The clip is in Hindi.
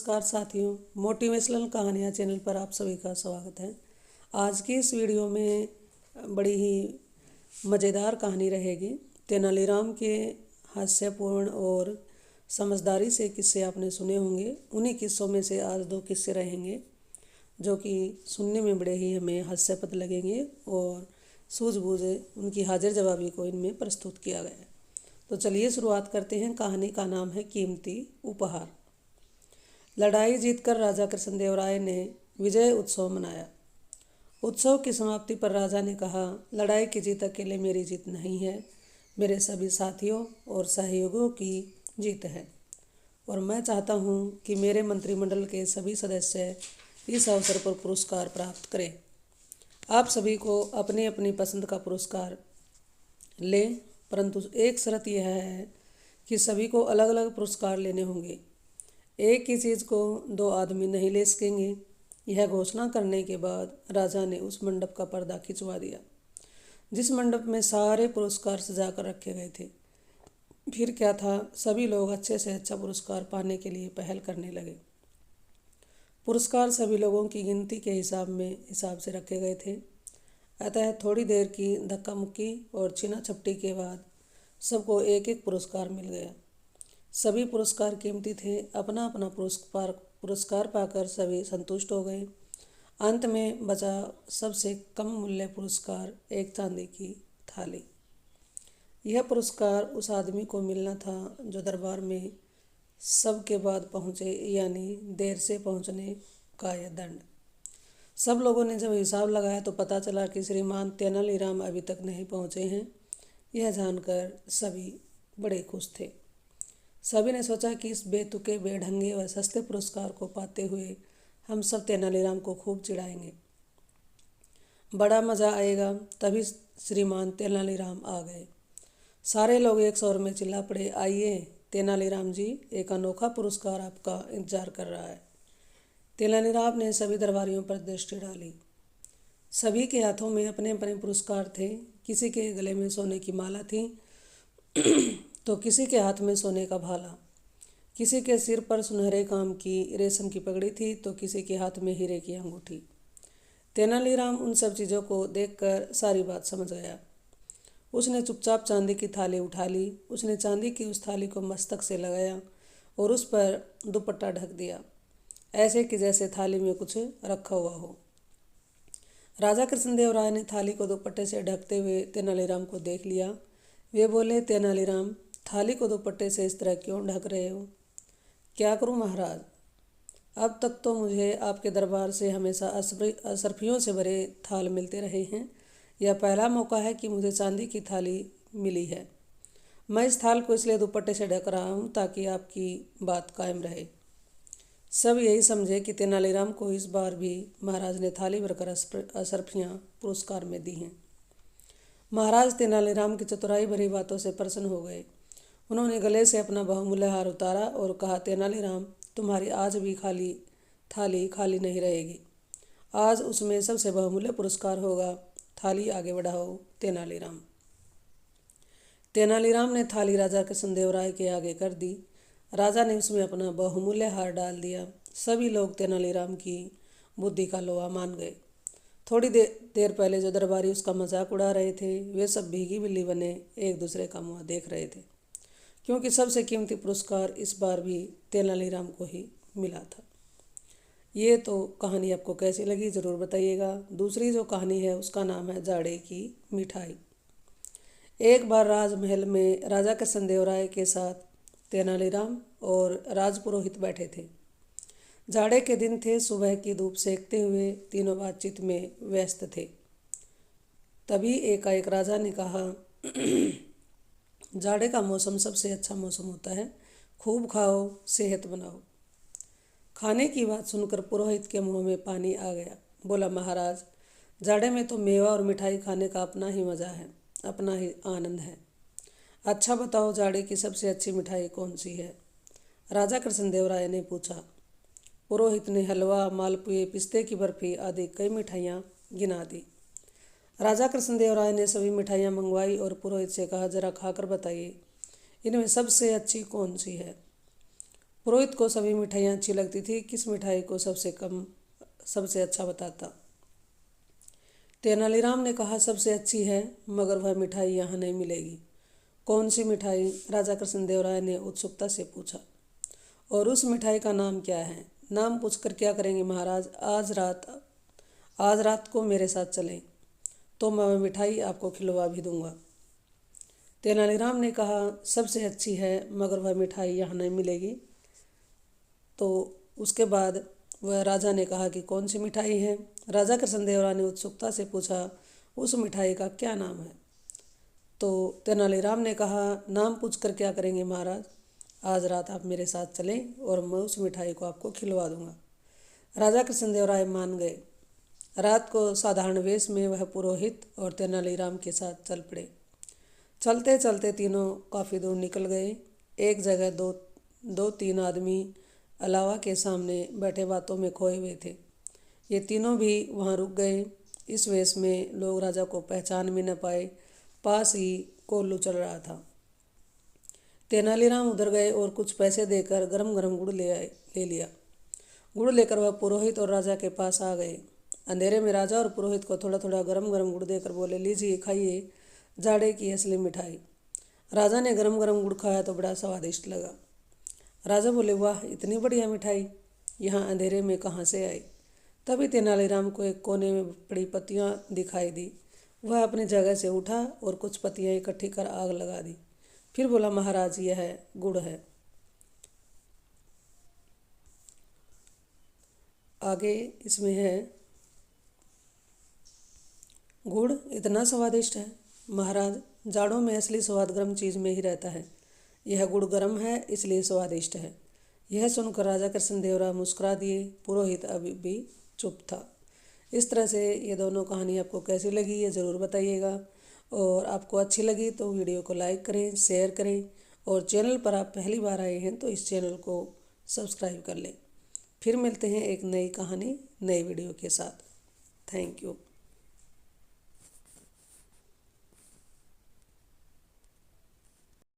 नमस्कार साथियों, मोटिवेशनल कहानियाँ चैनल पर आप सभी का स्वागत है। आज की इस वीडियो में बड़ी ही मज़ेदार कहानी रहेगी। तेनालीराम के हास्यपूर्ण और समझदारी से किस्से आपने सुने होंगे। उन्हीं किस्सों में से आज दो किस्से रहेंगे जो कि सुनने में बड़े ही हमें हास्यपद लगेंगे और सूझबूझ उनकी हाजिर जवाबी को इनमें प्रस्तुत किया गया है। तो चलिए शुरुआत करते हैं। कहानी का नाम है कीमती उपहार। लड़ाई जीतकर राजा कृष्णदेव राय ने विजय उत्सव मनाया। उत्सव की समाप्ति पर राजा ने कहा, लड़ाई की जीत अकेले मेरी जीत नहीं है, मेरे सभी साथियों और सहयोगियों की जीत है और मैं चाहता हूँ कि मेरे मंत्रिमंडल के सभी सदस्य इस अवसर पर पुरस्कार प्राप्त करें। आप सभी को अपनी अपनी पसंद का पुरस्कार लें, परंतु एक शर्त यह है कि सभी को अलग अलग पुरस्कार लेने होंगे। एक ही चीज़ को दो आदमी नहीं ले सकेंगे। यह घोषणा करने के बाद राजा ने उस मंडप का पर्दा खिंचवा दिया जिस मंडप में सारे पुरस्कार सजा कर रखे गए थे। फिर क्या था, सभी लोग अच्छे से अच्छा पुरस्कार पाने के लिए पहल करने लगे। पुरस्कार सभी लोगों की गिनती के हिसाब से रखे गए थे। अतः थोड़ी देर की धक्का मुक्की और छीना झपटी के बाद सबको एक एक पुरस्कार मिल गया। सभी पुरस्कार कीमती थे। अपना अपना पुरस्कार पाकर सभी संतुष्ट हो गए। अंत में बचा सबसे कम मूल्य पुरस्कार, एक चांदी की थाली। यह पुरस्कार उस आदमी को मिलना था जो दरबार में सबके बाद पहुँचे, यानी देर से पहुँचने का यह दंड। सब लोगों ने जब हिसाब लगाया तो पता चला कि श्रीमान तेनालीराम अभी तक नहीं पहुँचे हैं। यह जानकर सभी बड़े खुश थे। सभी ने सोचा कि इस बेतुके, बेढंगे व सस्ते पुरस्कार को पाते हुए हम सब तेनालीराम को खूब चिढ़ाएंगे, बड़ा मज़ा आएगा। तभी श्रीमान तेनालीराम आ गए। सारे लोग एक स्वर में चिल्ला पड़े, आइए तेनालीराम जी, एक अनोखा पुरस्कार आपका इंतजार कर रहा है। तेनालीराम ने सभी दरबारियों पर दृष्टि डाली। सभी के हाथों में अपने अपने पुरस्कार थे। किसी के गले में सोने की माला थी तो किसी के हाथ में सोने का भाला, किसी के सिर पर सुनहरे काम की रेशम की पगड़ी थी तो किसी के हाथ में हीरे की अंगूठी। तेनालीराम उन सब चीज़ों को देखकर सारी बात समझ गया। उसने चुपचाप चांदी की थाली उठा ली। उसने चांदी की उस थाली को मस्तक से लगाया और उस पर दुपट्टा ढक दिया, ऐसे कि जैसे थाली में कुछ रखा हुआ हो। राजा कृष्णदेव राय ने थाली को दुपट्टे से ढकते हुए तेनालीराम को देख लिया। वे बोले, तेनालीराम, थाली को दुपट्टे से इस तरह क्यों ढक रहे हो? क्या करूं महाराज? अब तक तो मुझे आपके दरबार से हमेशा असरफियों से भरे थाल मिलते रहे हैं। यह पहला मौका है कि मुझे चांदी की थाली मिली है। मैं इस थाल को इसलिए दुपट्टे से ढक रहा हूँ ताकि आपकी बात कायम रहे। सब यही समझे कि तेनालीराम को इस बार भी महाराज ने थाली भरकर असरफियाँ पुरस्कार में दी हैं। महाराज तेनालीराम की चतुराई भरी बातों से प्रसन्न हो गए। उन्होंने गले से अपना बहुमूल्य हार उतारा और कहा, तेनालीराम, तुम्हारी आज भी थाली खाली नहीं रहेगी। आज उसमें सबसे बहुमूल्य पुरस्कार होगा। थाली आगे बढ़ाओ तेनालीराम। तेनालीराम ने थाली राजा कृष्णदेव राय के आगे कर दी। राजा ने उसमें अपना बहुमूल्य हार डाल दिया। सभी लोग तेनालीराम की बुद्धि का लोहा मान गए। थोड़ी देर पहले जो दरबारी उसका मजाक उड़ा रहे थे, वे सब भीगी बिल्ली बने एक दूसरे का मुँह देख रहे थे, क्योंकि सबसे कीमती पुरस्कार इस बार भी तेनालीराम को ही मिला था। ये तो कहानी आपको कैसी लगी ज़रूर बताइएगा। दूसरी जो कहानी है उसका नाम है जाड़े की मिठाई। एक बार राजमहल में राजा कृष्णदेव राय के साथ तेनालीराम और राजपुरोहित बैठे थे। जाड़े के दिन थे। सुबह की धूप सेकते हुए तीनों बातचीत में व्यस्त थे। तभी एकाएक राजा ने कहा, जाड़े का मौसम सबसे अच्छा मौसम होता है। खूब खाओ, सेहत बनाओ। खाने की बात सुनकर पुरोहित के मुंह में पानी आ गया। बोला, महाराज, जाड़े में तो मेवा और मिठाई खाने का अपना ही मज़ा है, अपना ही आनंद है। अच्छा बताओ, जाड़े की सबसे अच्छी मिठाई कौन सी है? राजा कृष्णदेव राय ने पूछा। पुरोहित ने हलवा, मालपुए, पिस्ते की बर्फी आदि कई मिठाइयाँ गिना दी। राजा कृष्णदेव राय ने सभी मिठाइयाँ मंगवाई और पुरोहित से कहा, जरा खाकर बताइए, इनमें सबसे अच्छी कौन सी है? पुरोहित को सभी मिठाइयाँ अच्छी लगती थी, किस मिठाई को सबसे अच्छा बताता। तेनालीराम ने कहा, सबसे अच्छी है, मगर वह मिठाई यहाँ नहीं मिलेगी। कौन सी मिठाई? राजा कृष्णदेव राय ने उत्सुकता से पूछा। और उस मिठाई का नाम क्या है? नाम पूछकर क्या करेंगे महाराज? आज रात को मेरे साथ चलें, तो मैं वह मिठाई आपको खिलवा भी दूंगा। तेनालीराम ने कहा, सबसे अच्छी है, मगर वह मिठाई यहाँ नहीं मिलेगी। तो उसके बाद वह राजा ने कहा कि कौन सी मिठाई है? राजा कृष्णदेव राय ने उत्सुकता से पूछा, उस मिठाई का क्या नाम है? तो तेनालीराम ने कहा, नाम पूछकर क्या करेंगे महाराज? आज रात आप मेरे साथ चलें और मैं उस मिठाई को आपको खिलवा दूंगा। राजा कृष्णदेव राय मान गए। रात को साधारण वेश में वह पुरोहित और तेनालीराम के साथ चल पड़े। चलते चलते तीनों काफ़ी दूर निकल गए। एक जगह दो तीन आदमी अलावा के सामने बैठे बातों में खोए हुए थे। ये तीनों भी वहाँ रुक गए। इस वेश में लोग राजा को पहचान भी न पाए। पास ही कोल्लू चल रहा था। तेनालीराम उधर गए और कुछ पैसे देकर गरम गरम गुड़ ले लिया। गुड़ लेकर वह पुरोहित और राजा के पास आ गए। अंधेरे में राजा और पुरोहित को थोड़ा थोड़ा गरम गरम गुड़ देकर बोले, लीजिए खाइए, जाड़े की असली मिठाई। राजा ने गरम गरम गुड़ खाया तो बड़ा स्वादिष्ट लगा। राजा बोले, वाह, इतनी बढ़िया मिठाई यहाँ अंधेरे में कहाँ से आई? तभी तेनालीराम को एक कोने में पड़ी पत्तियाँ दिखाई दी। वह अपनी जगह से उठा और कुछ पत्तियाँ इकट्ठी कर आग लगा दी। फिर बोला, महाराज, यह है गुड़ है। आगे इसमें है, गुड़ इतना स्वादिष्ट है महाराज, जाड़ों में असली स्वाद गर्म चीज़ में ही रहता है। यह गुड़ गर्म है, इसलिए स्वादिष्ट है। यह सुनकर राजा कृष्णदेव राय मुस्कुरा दिए। पुरोहित अभी भी चुप था। इस तरह से ये दोनों कहानी आपको कैसी लगी ये ज़रूर बताइएगा। और आपको अच्छी लगी तो वीडियो को लाइक करें, शेयर करें, और चैनल पर आप पहली बार आए हैं तो इस चैनल को सब्सक्राइब कर लें। फिर मिलते हैं एक नई कहानी नई वीडियो के साथ। Thank you.